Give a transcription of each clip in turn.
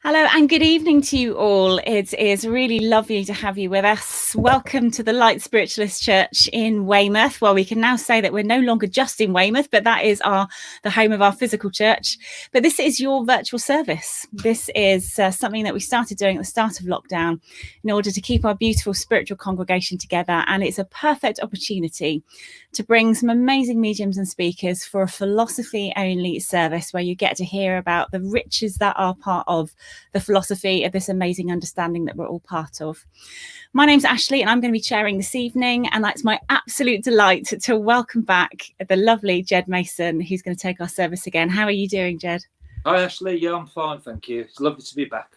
Hello and good evening to you all. It is really lovely to have you with us. Welcome to the Light Spiritualist Church in Weymouth. Well, we can now say that we're no longer just in Weymouth, but that is the home of our physical church. But this is your virtual service. This is something that we started doing at the start of lockdown in order to keep our beautiful spiritual congregation together. And it's a perfect opportunity to bring some amazing mediums and speakers for a philosophy-only service where you get to hear about the riches that are part of the philosophy of this amazing understanding that we're all part of. My name's Ashley and I'm going to be chairing this evening, and it's my absolute delight to welcome back the lovely Jed Mason, who's going to take our service again. How are you doing, Jed? Hi Ashley, yeah, I'm fine, thank you. It's lovely to be back.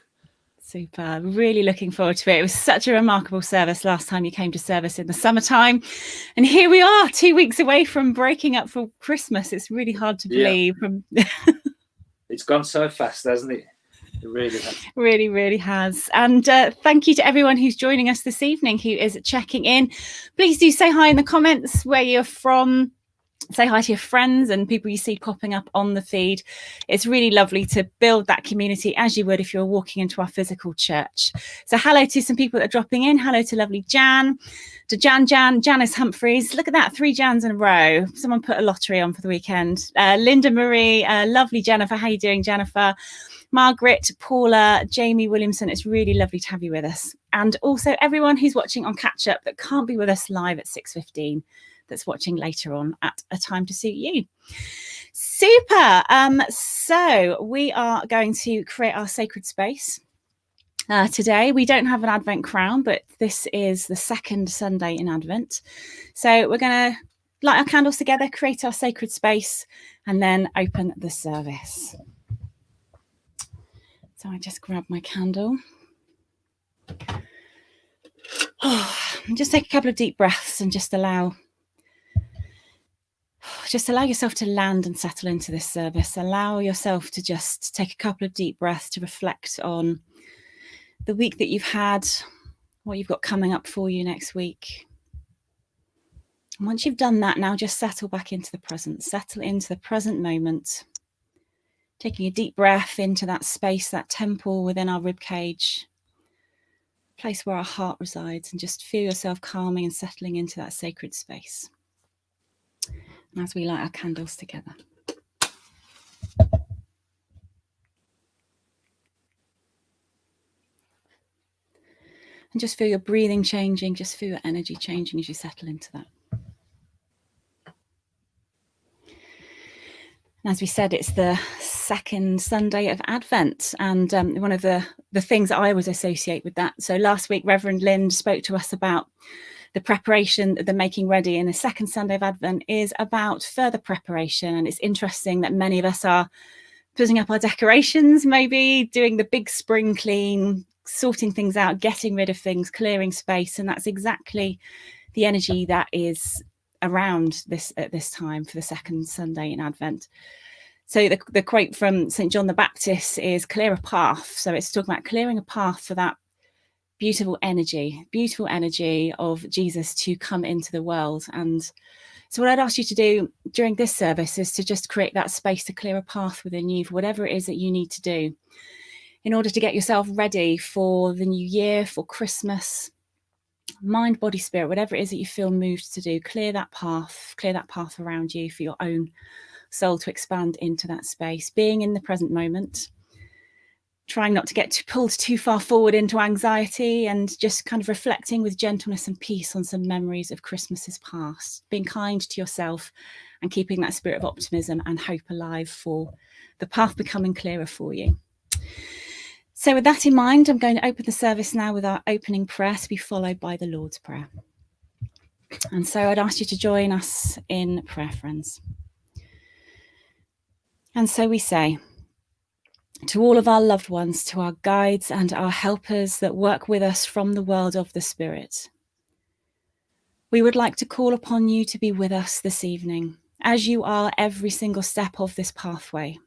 Super. Really looking forward to it. It was such a remarkable service last time you came to service in the summertime. And here we are, 2 weeks away from breaking up for Christmas. It's really hard to believe. It's gone so fast, hasn't it? It really has. Really, really has. And thank you to everyone who's joining us this evening, who is checking in. Please do say hi in the comments where you're from. Say hi to your friends and people you see popping up on the feed. It's really lovely to build that community as you would if you're walking into our physical church. So hello to some people that are dropping in. Hello to lovely Jan, to Janice Humphreys. Look at that, 3 Jans in a row. Someone put a lottery on for the weekend. Linda Marie, lovely Jennifer. How are you doing, Jennifer? Margaret, Paula, Jamie Williamson. It's really lovely to have you with us. And also everyone who's watching on catch up that can't be with us live at 6:15. That's watching later on at a time to suit you. Super. So we are going to create our sacred space. Today we don't have an Advent crown, but this is the second Sunday in Advent. So we're going to light our candles together, create our sacred space, and then open the service. So I just grab my candle. Just take a couple of deep breaths and just allow yourself to land and settle into this service. Allow yourself to just take a couple of deep breaths to reflect on the week that you've had, what you've got coming up for you next week. And once you've done that, now just settle back into the present. Settle into the present moment. Taking a deep breath into that space, that temple within our ribcage, place where our heart resides, and just feel yourself calming and settling into that sacred space. And as we light our candles together. And just feel your breathing changing, just feel your energy changing as you settle into that. And as we said, it's the second Sunday of Advent. And one of the things that I always associate with that. So last week, Reverend Lind spoke to us about the preparation, the making ready. And the second Sunday of Advent is about further preparation. And it's interesting that many of us are putting up our decorations, maybe doing the big spring clean, sorting things out, getting rid of things, clearing space. And that's exactly the energy that is around this at this time for the second Sunday in Advent. So the quote from St. John the Baptist is clear a path. So it's talking about clearing a path for that beautiful energy of Jesus to come into the world. And so what I'd ask you to do during this service is to just create that space to clear a path within you for whatever it is that you need to do in order to get yourself ready for the new year, for Christmas. Mind, body, spirit, whatever it is that you feel moved to do, clear that path around you for your own soul to expand into that space, being in the present moment, trying not to get pulled too far forward into anxiety, and just kind of reflecting with gentleness and peace on some memories of Christmases past, being kind to yourself and keeping that spirit of optimism and hope alive for the path becoming clearer for you. So with that in mind, I'm going to open the service now with our opening prayer to be followed by the Lord's Prayer. And so I'd ask you to join us in prayer, friends. And so we say, to all of our loved ones, to our guides and our helpers that work with us from the world of the Spirit, we would like to call upon you to be with us this evening, as you are every single step of this pathway.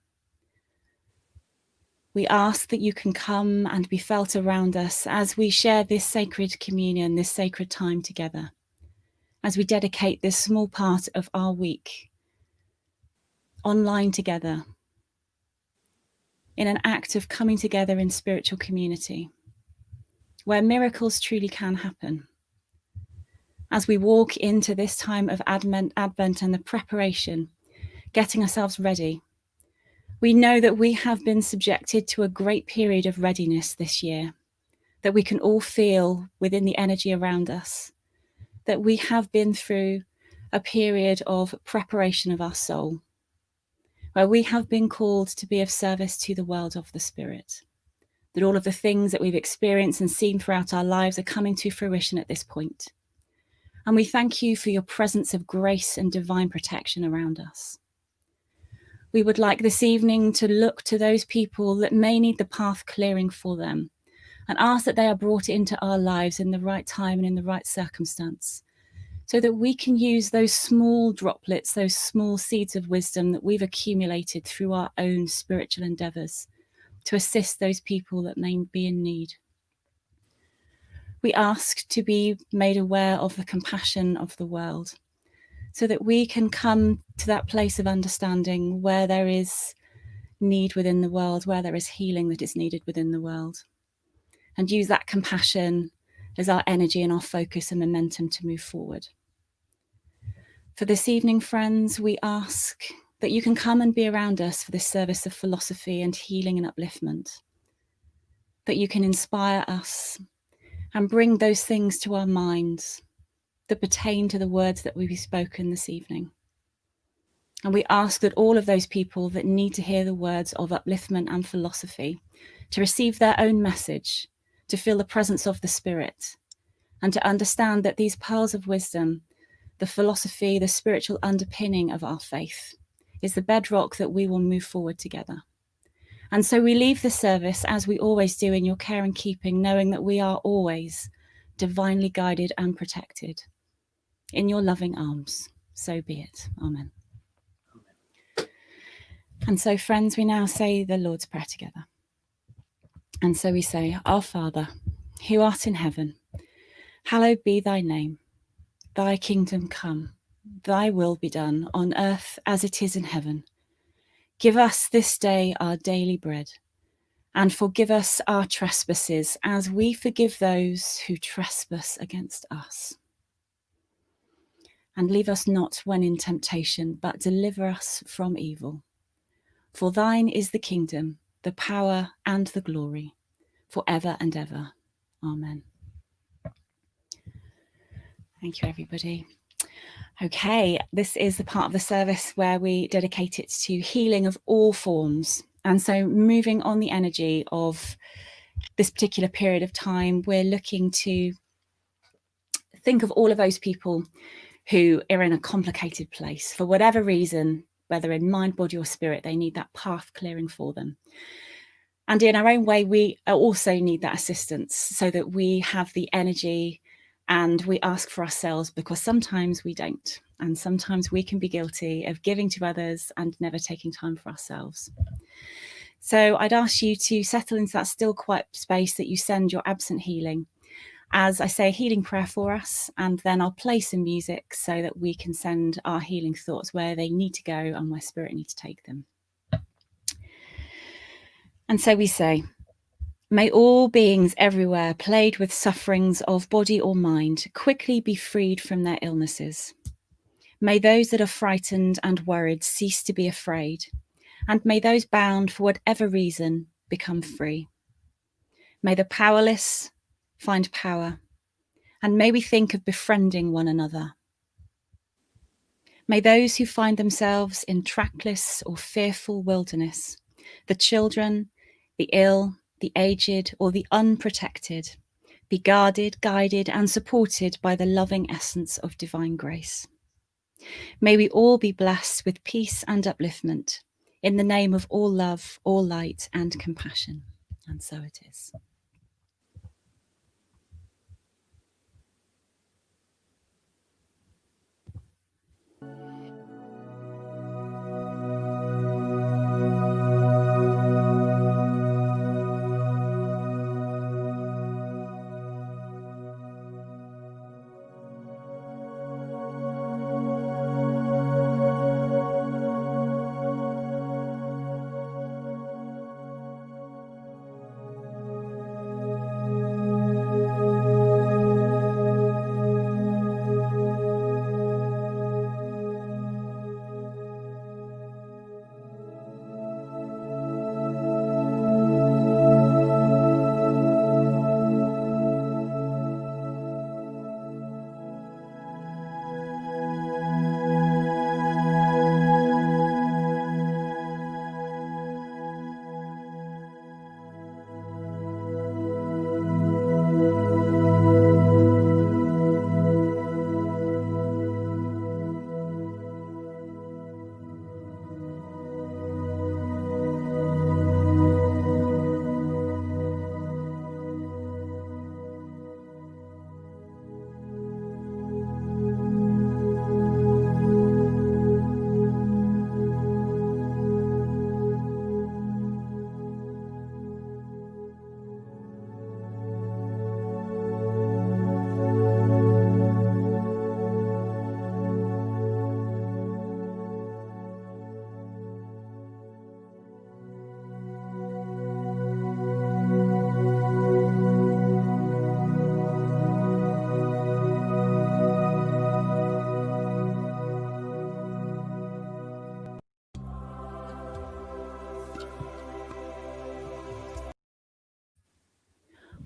We ask that you can come and be felt around us as we share this sacred communion, this sacred time together, as we dedicate this small part of our week online together. in an act of coming together in spiritual community, where miracles truly can happen. As we walk into this time of Advent and the preparation, getting ourselves ready, we know that we have been subjected to a great period of readiness this year, that we can all feel within the energy around us, that we have been through a period of preparation of our soul, where we have been called to be of service to the world of the Spirit, that all of the things that we've experienced and seen throughout our lives are coming to fruition at this point. And we thank you for your presence of grace and divine protection around us. We would like this evening to look to those people that may need the path clearing for them and ask that they are brought into our lives in the right time and in the right circumstance, so that we can use those small droplets, those small seeds of wisdom that we've accumulated through our own spiritual endeavours to assist those people that may be in need. We ask to be made aware of the compassion of the world, so that we can come to that place of understanding where there is need within the world, where there is healing that is needed within the world, and use that compassion as our energy and our focus and momentum to move forward. For this evening, friends, we ask that you can come and be around us for this service of philosophy and healing and upliftment, that you can inspire us and bring those things to our minds that pertain to the words that we've spoken this evening. And we ask that all of those people that need to hear the words of upliftment and philosophy to receive their own message, to feel the presence of the Spirit, and to understand that these pearls of wisdom, the philosophy, the spiritual underpinning of our faith, is the bedrock that we will move forward together. And so we leave the service, as we always do, in your care and keeping, knowing that we are always divinely guided and protected. In your loving arms, so be it. Amen. And so, friends, we now say the Lord's Prayer together. And so we say, Our Father, who art in heaven, hallowed be thy name. Thy kingdom come, thy will be done on earth as it is in heaven. Give us this day our daily bread, and forgive us our trespasses as we forgive those who trespass against us. And leave us not when in temptation, but deliver us from evil. For thine is the kingdom, the power, and the glory, forever and ever. Amen. Thank you, everybody. Okay, this is the part of the service where we dedicate it to healing of all forms. And so moving on the energy of this particular period of time, we're looking to think of all of those people who are in a complicated place for whatever reason, whether in mind, body or spirit, they need that path clearing for them. And in our own way, we also need that assistance so that we have the energy and we ask for ourselves, because sometimes we don't. And sometimes we can be guilty of giving to others and never taking time for ourselves. So I'd ask you to settle into that still, quiet space that you send your absent healing. As I say a healing prayer for us, and then I'll play some music so that we can send our healing thoughts where they need to go and where spirit needs to take them. And so we say, may all beings everywhere plagued with sufferings of body or mind quickly be freed from their illnesses. May those that are frightened and worried cease to be afraid, and may those bound for whatever reason become free. May the powerless find power, and may we think of befriending one another. May those who find themselves in trackless or fearful wilderness, the children, the ill, the aged, or the unprotected, be guarded, guided, and supported by the loving essence of divine grace. May we all be blessed with peace and upliftment in the name of all love, all light, and compassion. And so it is.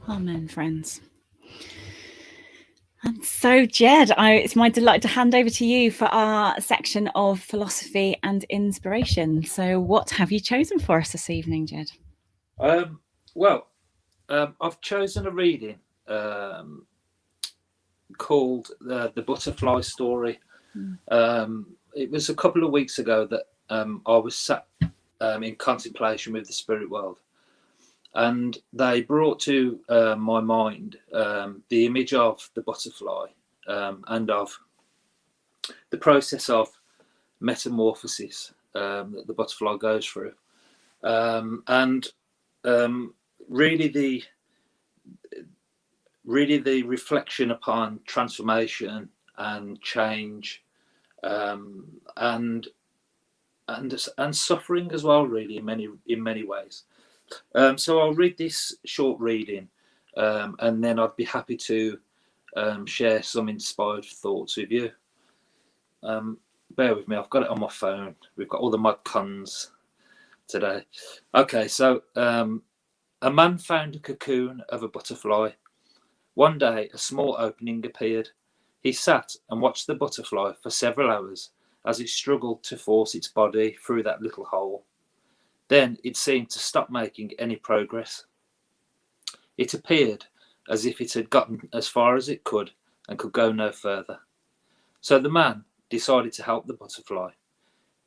Amen, friends. And so, Jed, it's my delight to hand over to you for our section of philosophy and inspiration. So what have you chosen for us this evening, Jed? I've chosen a reading called The Butterfly Story. It was a couple of weeks ago that I was sat in contemplation with the spirit world, and they brought to my mind the image of the butterfly and of the process of metamorphosis that the butterfly goes through, and really the reflection upon transformation and change, and suffering as well, really in many ways. So I'll read this short reading, and then I'd be happy to share some inspired thoughts with you. Bear with me, I've got it on my phone. We've got all the mod cons today. Okay, so a man found a cocoon of a butterfly. One day, a small opening appeared. He sat and watched the butterfly for several hours as it struggled to force its body through that little hole. Then it seemed to stop making any progress. It appeared as if it had gotten as far as it could and could go no further. So the man decided to help the butterfly.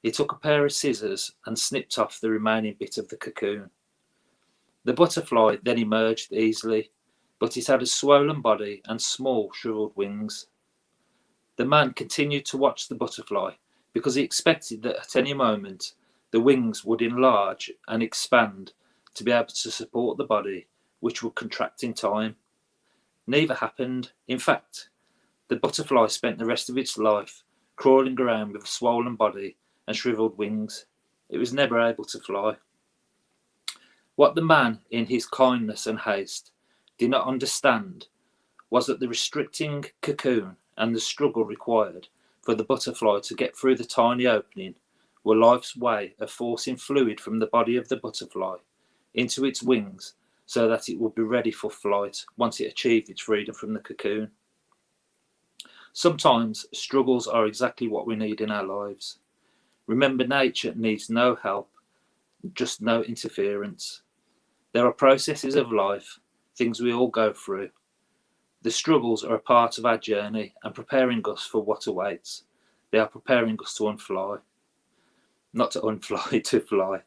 He took a pair of scissors and snipped off the remaining bit of the cocoon. The butterfly then emerged easily, but it had a swollen body and small shriveled wings. The man continued to watch the butterfly because he expected that at any moment the wings would enlarge and expand to be able to support the body, which would contract in time. Neither happened. In fact, the butterfly spent the rest of its life crawling around with a swollen body and shriveled wings. It was never able to fly. What the man, in his kindness and haste, did not understand was that the restricting cocoon and the struggle required for the butterfly to get through the tiny opening were life's way of forcing fluid from the body of the butterfly into its wings so that it would be ready for flight once it achieved its freedom from the cocoon. Sometimes struggles are exactly what we need in our lives. Remember, nature needs no help, just no interference. There are processes of life, things we all go through. The struggles are a part of our journey and preparing us for what awaits. They are preparing us to unfly. Not to unfly, to fly.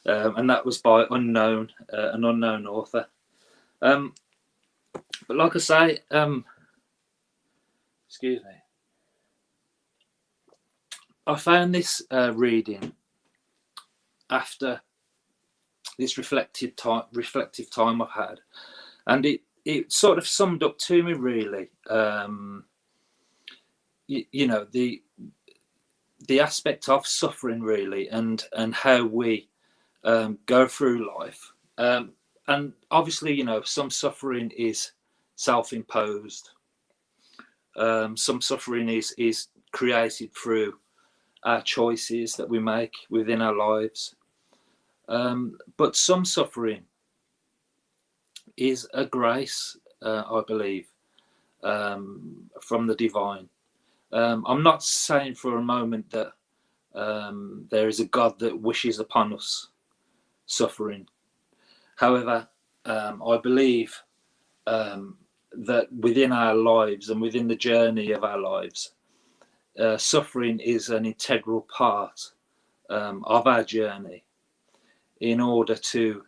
And that was by an unknown author. But like I say, excuse me, I found this reading after this reflective time I've had, and it sort of summed up to me really, the aspect of suffering really, and how we go through life, and obviously some suffering is self-imposed, some suffering is created through our choices that we make within our lives, but some suffering is a grace, I believe, from the divine. I'm not saying for a moment that there is a God that wishes upon us suffering. However, I believe that within our lives and within the journey of our lives, suffering is an integral part of our journey in order to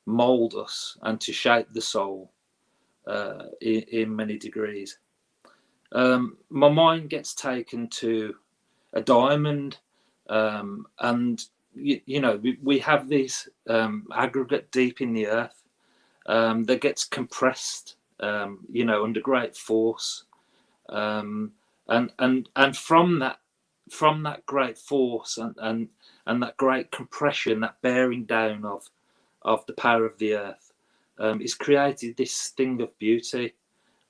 mold us and to shape the soul in many degrees. My mind gets taken to a diamond, and we have this aggregate deep in the earth that gets compressed, under great force, and from that great force and that great compression, that bearing down of the power of the earth, is created this thing of beauty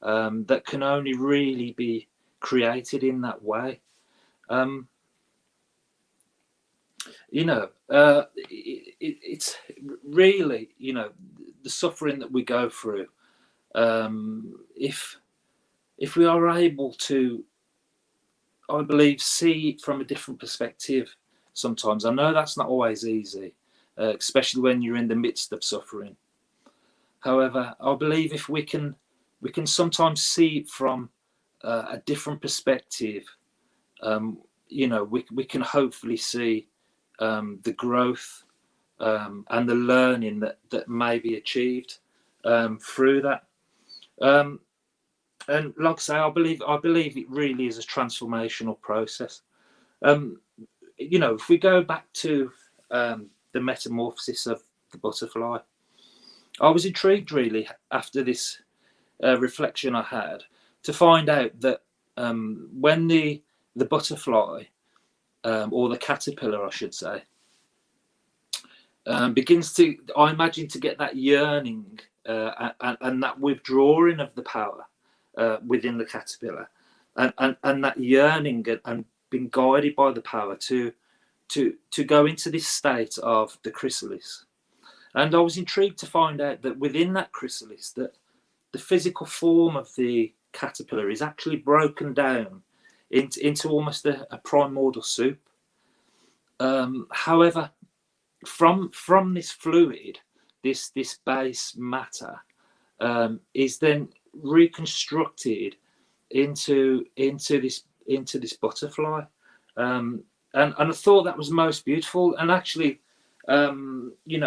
that can only really be created in that way. It's really, the suffering that we go through if we are able to, I believe, see it from a different perspective sometimes. I know that's not always easy, especially when you're in the midst of suffering. However, I believe if we can sometimes see it from a different perspective, we can hopefully see the growth and the learning that may be achieved through that. And like I say, I believe it really is a transformational process. If we go back to the metamorphosis of the butterfly, I was intrigued really after this reflection I had to find out that when the butterfly or the caterpillar, I should say, begins to, I imagine, to get that yearning and that withdrawing of the power within the caterpillar, and that yearning and being guided by the power to go into this state of the chrysalis. And I was intrigued to find out that within that chrysalis, that the physical form of the caterpillar is actually broken down into almost a primordial soup. However, from this fluid, this base matter is then reconstructed into this butterfly, and I thought that was most beautiful. And actually,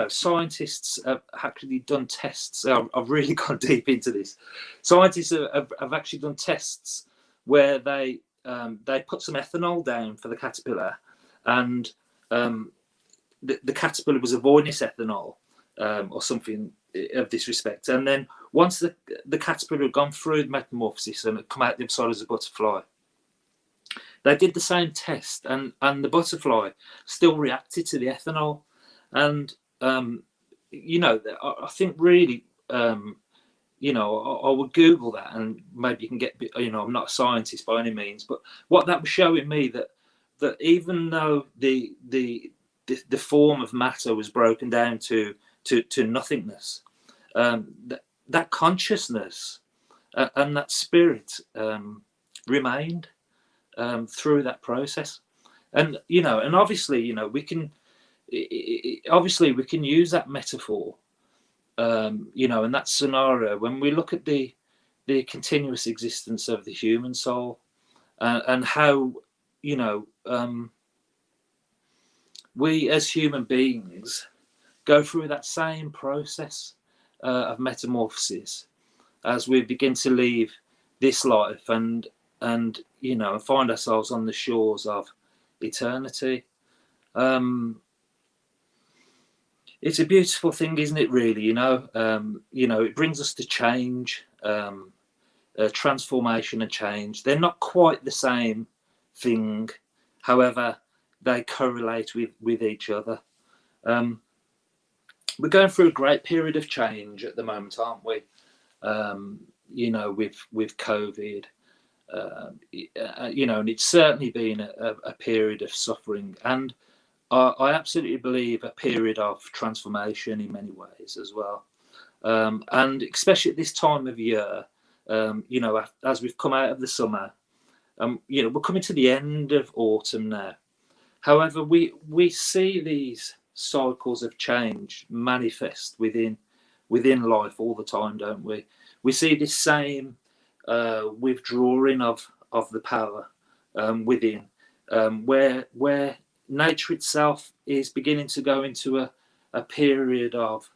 scientists have actually done tests. I've really gone deep into this. Scientists have actually done tests where they put some ethanol down for the caterpillar, and the caterpillar was avoiding this ethanol or something of this respect. And then once the caterpillar had gone through the metamorphosis and had come out the other side as a butterfly, they did the same test, and the butterfly still reacted to the ethanol. And I think really, I would Google that, and maybe you can get. I'm not a scientist by any means, but what that was showing me that even though the form of matter was broken down to nothingness, that consciousness and that spirit remained through that process. And obviously, we can use that metaphor, in that scenario when we look at the continuous existence of the human soul, and how we as human beings go through that same process of metamorphosis as we begin to leave this life and find ourselves on the shores of eternity. It's a beautiful thing, isn't it? Really, it brings us to change, transformation and change. They're not quite the same thing, however, they correlate with each other. We're going through a great period of change at the moment, aren't we? With COVID, and it's certainly been a period of suffering, and I absolutely believe a period of transformation in many ways as well. And especially at this time of year, as we've come out of the summer, we're coming to the end of autumn now. However, we see these cycles of change manifest within life all the time, don't we? We see this same withdrawing of the power within, where nature itself is beginning to go into a period of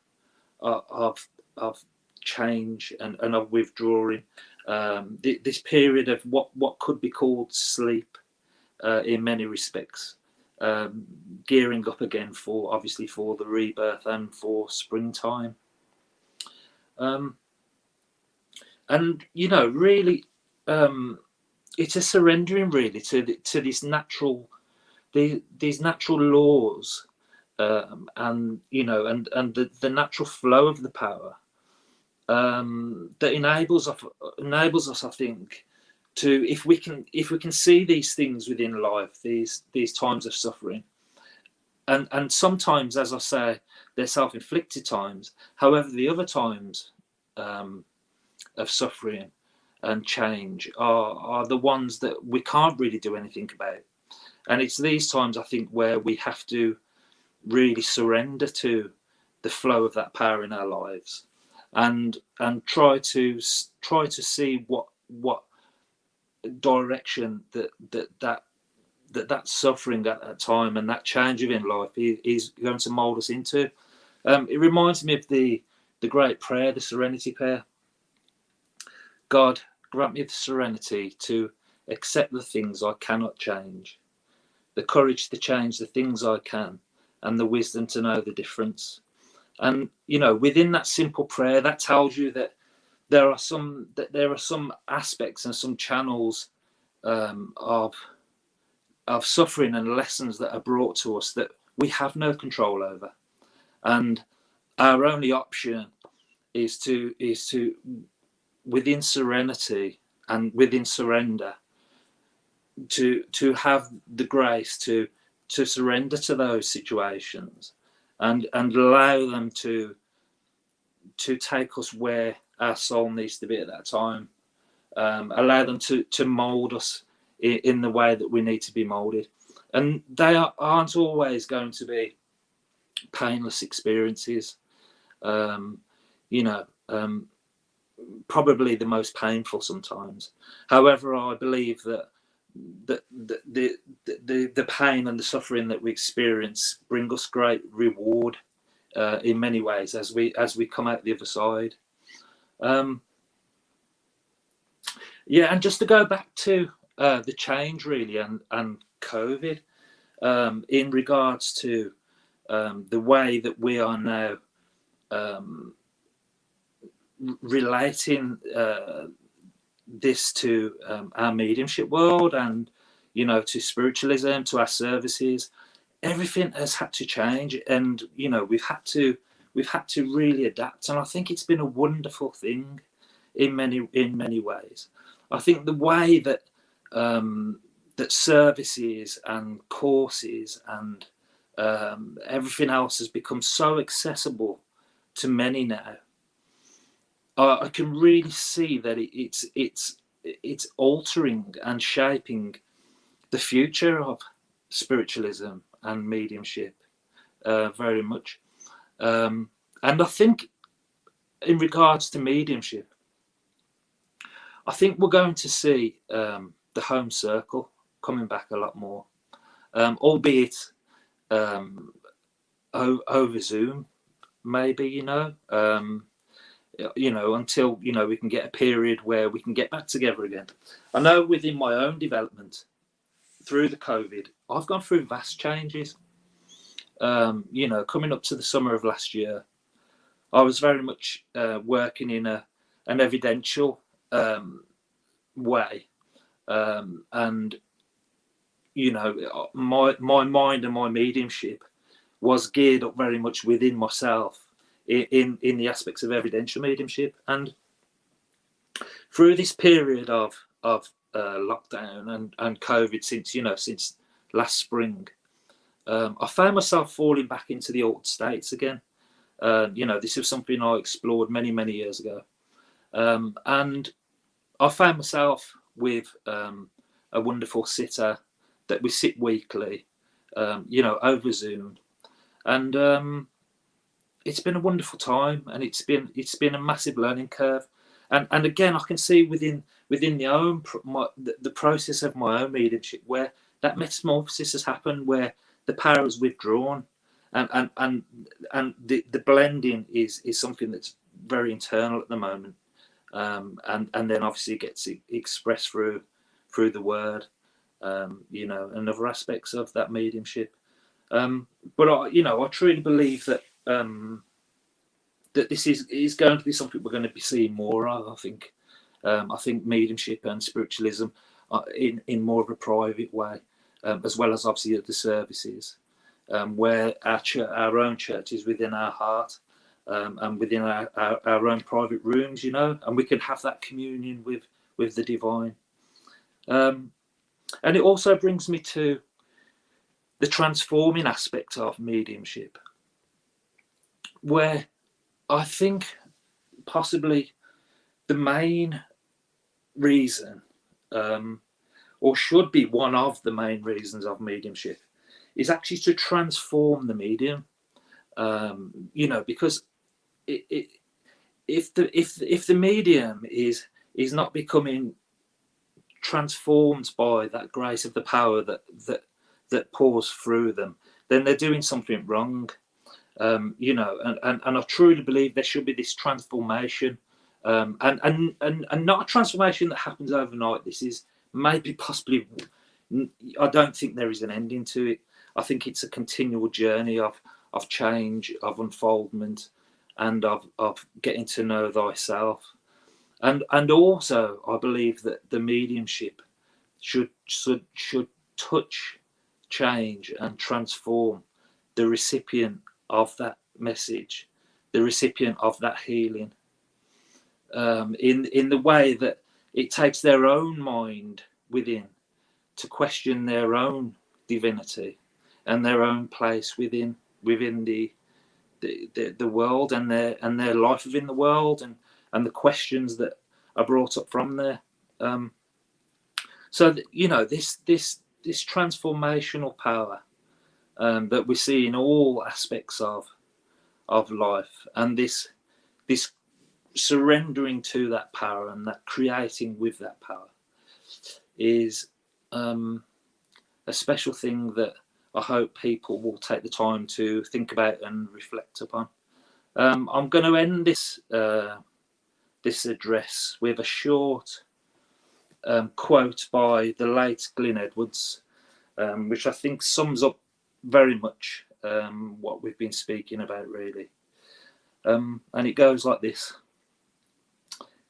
change and of withdrawing. This period of what could be called sleep in many respects, gearing up again for the rebirth and for springtime. And really, it's a surrendering really to these natural laws, and the natural flow of the power that enables us, I think, to, if we can see these things within life, these times of suffering, and sometimes, as I say, they're self-inflicted times. However, the other times, of suffering and change are the ones that we can't really do anything about. And it's these times, I think, where we have to really surrender to the flow of that power in our lives, and try to see what direction that suffering at that time and that change within life is going to mold us into. It reminds me of the great prayer, the Serenity Prayer. God, grant me the serenity to accept the things I cannot change, the courage to change the things I can, and the wisdom to know the difference. And within that simple prayer, that tells you that there are some aspects and some channels of suffering and lessons that are brought to us that we have no control over, and our only option is to within serenity and within surrender to have the grace to surrender to those situations and allow them to take us where our soul needs to be at that time. Allow them to mold us in the way that we need to be molded. And they aren't always going to be painless experiences. Probably the most painful sometimes. However, I believe that the pain and the suffering that we experience bring us great reward in many ways as we come out the other side. And just to go back to the change really and COVID, in regards to the way that we are now relating this to our mediumship world and to spiritualism, to our services. Everything has had to change, and we've had to really adapt. And I think it's been a wonderful thing in many ways. I think the way that that services and courses and everything else has become so accessible to many now. I can really see that it's altering and shaping the future of spiritualism and mediumship very much. And I think in regards to mediumship, I think we're going to see the home circle coming back a lot more, albeit over Zoom, maybe, until we can get a period where we can get back together again. I know within my own development through the COVID, I've gone through vast changes. Coming up to the summer of last year, I was very much working in an evidential way, and my mind and my mediumship was geared up very much within myself in the aspects of evidential mediumship. And through this period of lockdown and COVID since last spring, I found myself falling back into the old states again. This was something I explored many years ago, and I found myself with a wonderful sitter that we sit weekly, over Zoom, and it's been a wonderful time, and it's been a massive learning curve, and again I can see within the process of my own mediumship where that metamorphosis has happened, where the power is withdrawn, and the blending is something that's very internal at the moment, and then obviously gets expressed through the word, and other aspects of that mediumship. But I truly believe that that this is going to be something we're going to be seeing more of. I think mediumship and spiritualism in more of a private way, as well as obviously the services, where our own church is within our heart, and within our own private rooms, and we can have that communion with the divine. And it also brings me to the transforming aspect of mediumship, where I think possibly the main reason, or should be one of the main reasons of mediumship, is actually to transform the medium. Because if the medium is not becoming transformed by that grace of the power that pours through them, then they're doing something wrong. And I truly believe there should be this transformation, and not a transformation that happens overnight. This is maybe possibly, I don't think there is an ending to it. I think it's a continual journey of change, of unfoldment, and of getting to know thyself. And also, I believe that the mediumship should touch, change, and transform the recipient of that message, the recipient of that healing, in the way that it takes their own mind within to question their own divinity and their own place within the world, and their life within the world, and the questions that are brought up from there. So this transformational power that we see in all aspects of life, and this surrendering to that power and that creating with that power, is a special thing that I hope people will take the time to think about and reflect upon. I'm going to end this address with a short quote by the late Glyn Edwards, which I think sums up very much what we've been speaking about, really. And it goes like this: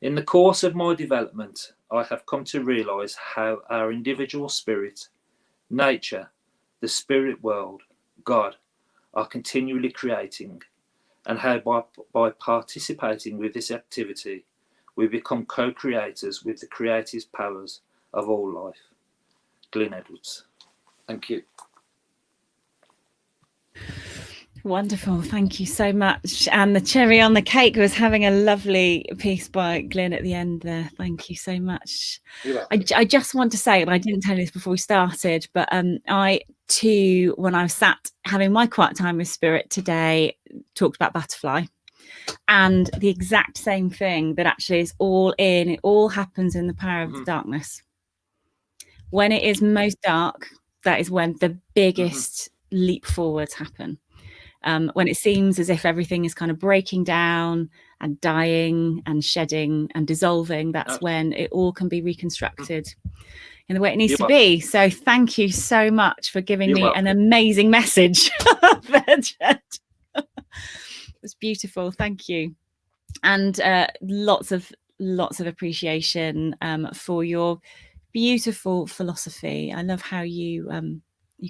in the course of my development, I have come to realise how our individual spirit, nature, the spirit world, God, are continually creating, and how by participating with this activity, we become co-creators with the creative powers of all life. Glyn Edwards. Thank you. Wonderful, thank you so much. And the cherry on the cake was having a lovely piece by Glyn at the end there. Thank you so much. I just want to say, and I didn't tell you this before we started, but I too, when I was sat having my quiet time with Spirit today, talked about butterfly, and the exact same thing, that actually is all in, it all happens in the power of the darkness. When it is most dark, that is when the biggest leap forwards happen. When it seems as if everything is kind of breaking down and dying and shedding and dissolving, that's when it all can be reconstructed in the way it needs to be. So thank you so much for giving me an amazing message. It was beautiful. Thank you. And lots of appreciation for your beautiful philosophy. I love how you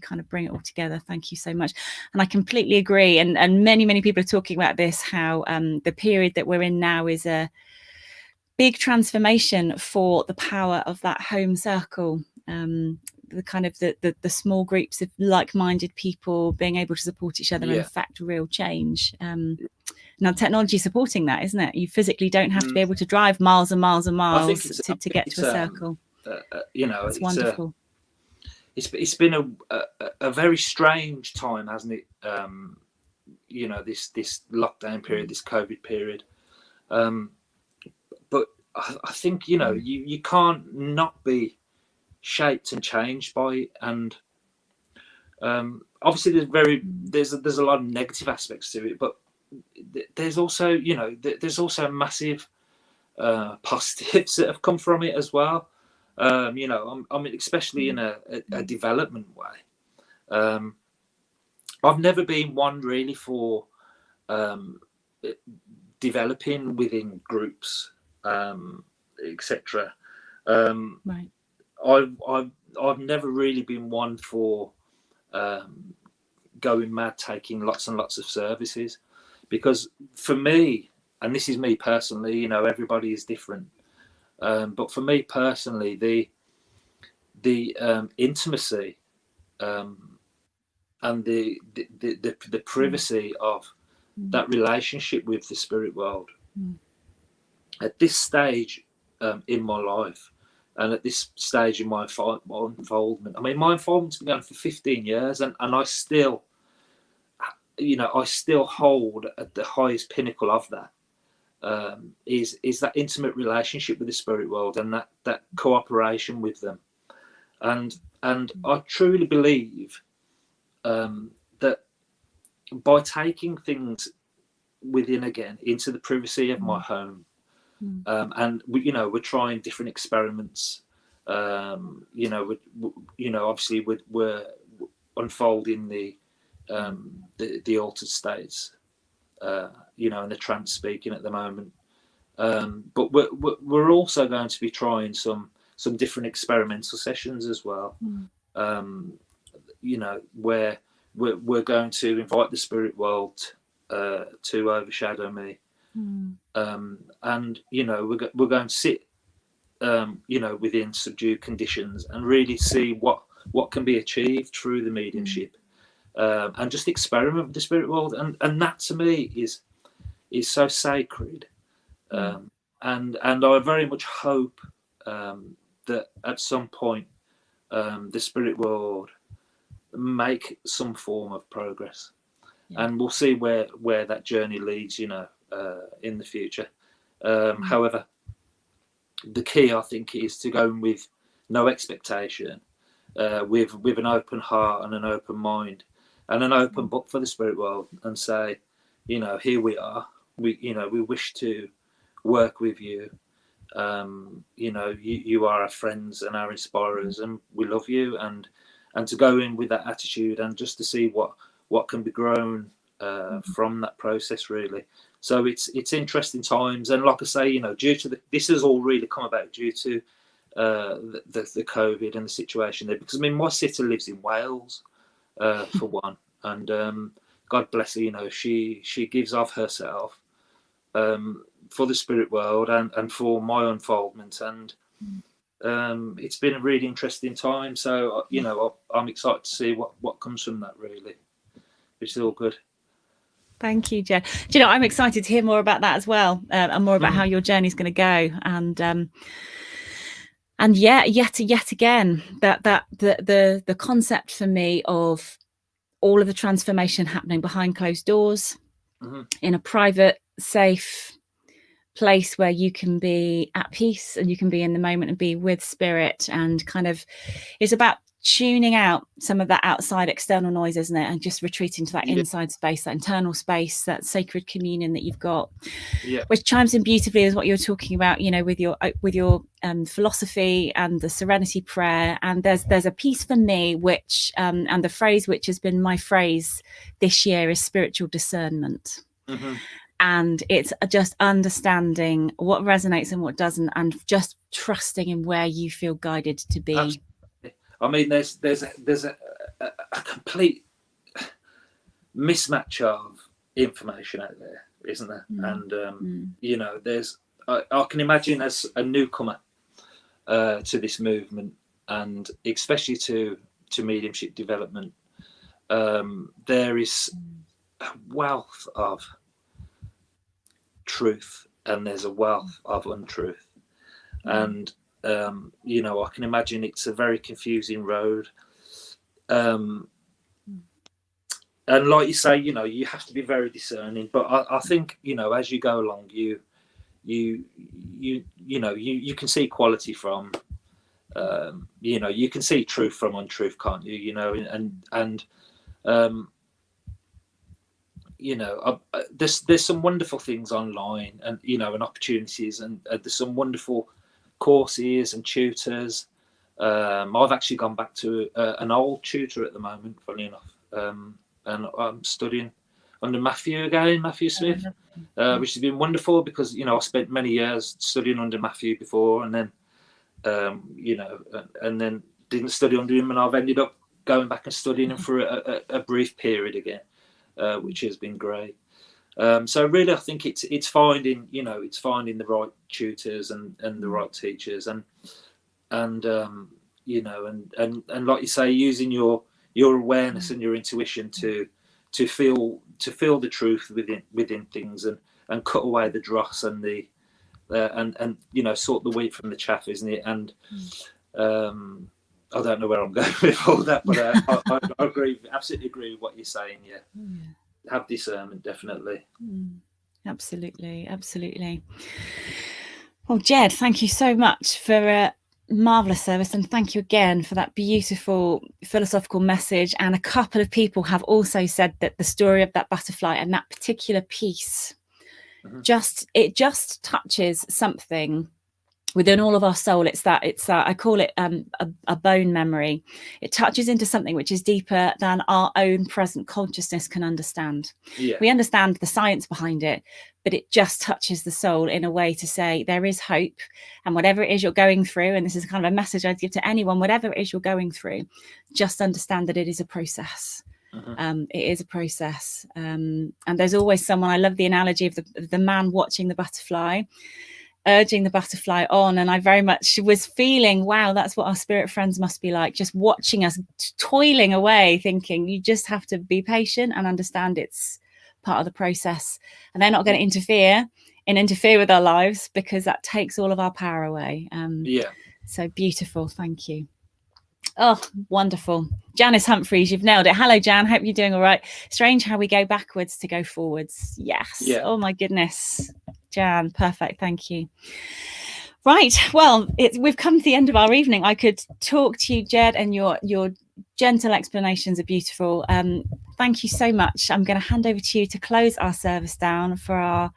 kind of bring it all together. Thank you so much. And I completely agree. And many people are talking about this, how the period that we're in now is a big transformation for the power of that home circle. The kind of the small groups of like-minded people being able to support each other and affect real change. Now technology is supporting that, isn't it? You physically don't have to be able to drive miles and miles and miles to get to a circle. It's wonderful. It's been a very strange time, hasn't it? This lockdown period, this COVID period. But I think you can't not be shaped and changed by it. And obviously, there's a lot of negative aspects to it, but there's also massive positives that have come from it as well. I mean, especially in a development way. I've never been one really for developing within groups, etc. Right. I've never really been one for going mad, taking lots and lots of services, because for me, and this is me personally, everybody is different. But for me personally, the intimacy and the privacy of that relationship with the spirit world at this stage in my life, and at this stage in my unfoldment. I mean, my unfoldment's been going for 15 years, and I still, I still hold at the highest pinnacle of that. Is that intimate relationship with the spirit world, and that cooperation with them, and I truly believe that by taking things within again into the privacy of my home, and we're trying different experiments. Obviously we're unfolding the altered states, and the trance speaking at the moment. But we're also going to be trying some different experimental sessions as well. Where we're going to invite the spirit world to overshadow me. And we're going to sit within subdued conditions and really see what can be achieved through the mediumship, and just experiment with the spirit world, and that to me is so sacred. And I very much hope that at some point the spirit world make some form of progress, and we'll see where that journey leads, in the future. However, the key, I think, is to go in with no expectation, with an open heart and an open mind and an open book for the spirit world, and say, here we are. We wish to work with you. You are our friends and our inspirers, and we love you. And to go in with that attitude, and just to see what can be grown from that process, really. So it's interesting times, and like I say, due to this has all really come about due to the COVID and the situation there. Because I mean, my sister lives in Wales, for one, and God bless her. She gives of herself for the spirit world and for my unfoldment, and it's been a really interesting time. So I'm excited to see what comes from that, really, which is all good. Thank you, Jed. Do you know, I'm excited to hear more about that as well, and more about how your journey's going to go. And yet again, that the concept for me of all of the transformation happening behind closed doors, in a private, safe place where you can be at peace and you can be in the moment and be with spirit, and kind of it's about tuning out some of that outside external noise, isn't it, and just retreating to that inside space, that internal space, that sacred communion that you've got, which chimes in beautifully as what you're talking about, with your philosophy and the serenity prayer. And there's a piece for me which and the phrase which has been my phrase this year is spiritual discernment. And it's just understanding what resonates and what doesn't, and just trusting in where you feel guided to be. Absolutely. I mean, there's a complete mismatch of information out there, isn't there? And there's I can imagine as a newcomer to this movement, and especially to mediumship development, there is a wealth of truth and there's a wealth of untruth, and I can imagine it's a very confusing road, and like you say, you have to be very discerning, but I think as you go along, you can see quality from you can see truth from untruth, can't you? There's some wonderful things online, and and opportunities, and there's some wonderful courses and tutors. I've actually gone back to an old tutor at the moment, funny enough, and I'm studying under Matthew Smith, which has been wonderful, because I spent many years studying under Matthew before, and then and then didn't study under him, and I've ended up going back and studying him for a brief period again, which has been great. So really, I think it's finding the right tutors and the right teachers, and like you say, using your awareness and your intuition to feel the truth within things, and cut away the dross and the and you know, sort the wheat from the chaff, isn't it? And I don't know where I'm going with all that, but I agree, absolutely agree with what you're saying. Yeah, have discernment, definitely. Absolutely, absolutely. Well, Jed, thank you so much for a marvelous service, and thank you again for that beautiful philosophical message. And a couple of people have also said that the story of that butterfly and that particular piece just touches something within all of our soul. It's that I call it a bone memory. It touches into something which is deeper than our own present consciousness can understand. We understand the science behind it, but it just touches the soul in a way to say there is hope, and whatever it is you're going through, and this is kind of a message I'd give to anyone, whatever it is you're going through, just understand that it is a process. It is a process, and there's always someone. I love the analogy of the man watching the butterfly, urging the butterfly on. And I very much was feeling, wow, that's what our spirit friends must be like, just watching us toiling away, thinking you just have to be patient and understand it's part of the process, and they're not going to interfere with our lives, because that takes all of our power away. So beautiful. Thank you. Oh, wonderful. Janice Humphreys, you've nailed it. Hello, Jan. Hope you're doing all right. Strange how we go backwards to go forwards. Yes. Oh my goodness. Jan, perfect. Thank you. Right. Well, we've come to the end of our evening. I could talk to you, Jed, and your gentle explanations are beautiful. Thank you so much. I'm going to hand over to you to close our service down for our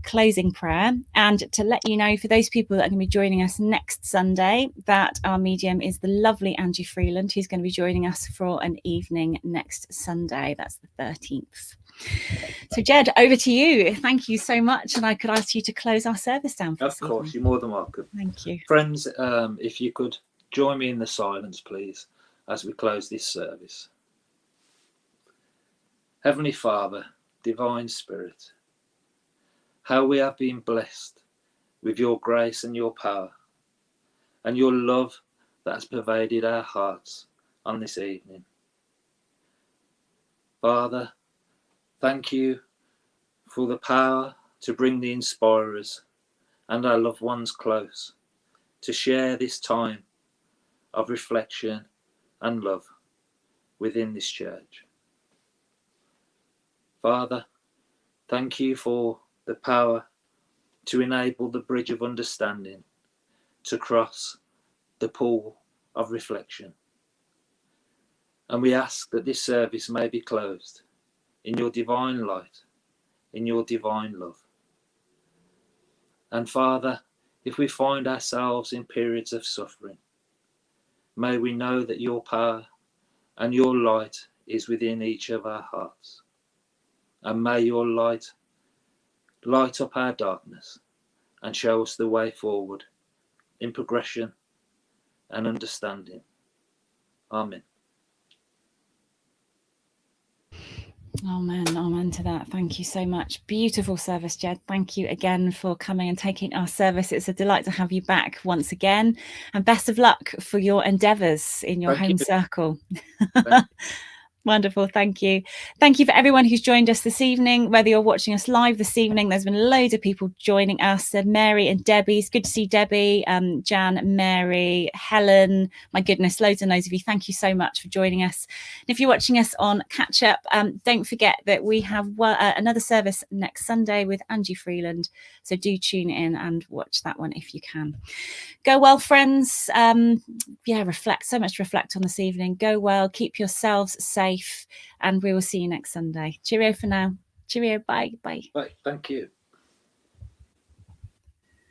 closing prayer, and to let you know, for those people that are going to be joining us next Sunday, that our medium is the lovely Angie Freeland, who's going to be joining us for an evening next Sunday. That's the 13th. So Jed, over to you. Thank you so much, and I could ask you to close our service down for Of course, you're more than welcome. Thank you. Friends, if you could join me in the silence, please, as we close this service. Heavenly Father, Divine Spirit, how we have been blessed with your grace and your power and your love that has pervaded our hearts on this evening. Father, thank you for the power to bring the inspirers and our loved ones close, to share this time of reflection and love within this church. Father, thank you for the power to enable the bridge of understanding to cross the pool of reflection. And we ask that this service may be closed in your divine light, in your divine love. And Father, if we find ourselves in periods of suffering, may we know that your power and your light is within each of our hearts. And may your light up our darkness and show us the way forward in progression and understanding. Amen. Amen. Amen to that. Thank you so much. Beautiful service, Jed. Thank you again for coming and taking our service. It's a delight to have you back once again, and best of luck for your endeavours in your home circle. Wonderful. Thank you. Thank you for everyone who's joined us this evening, whether you're watching us live this evening. There's been loads of people joining us. Mary and Debbie. It's good to see Debbie, Jan, Mary, Helen. My goodness, loads and loads of you. Thank you so much for joining us. And if you're watching us on catch up, don't forget that we have another service next Sunday with Angie Freeland. So do tune in and watch that one if you can. Go well, friends. Reflect. So much to reflect on this evening. Go well. Keep yourselves safe. And we will see you next Sunday. Cheerio for now. Cheerio. Bye. Bye. Bye. Thank you.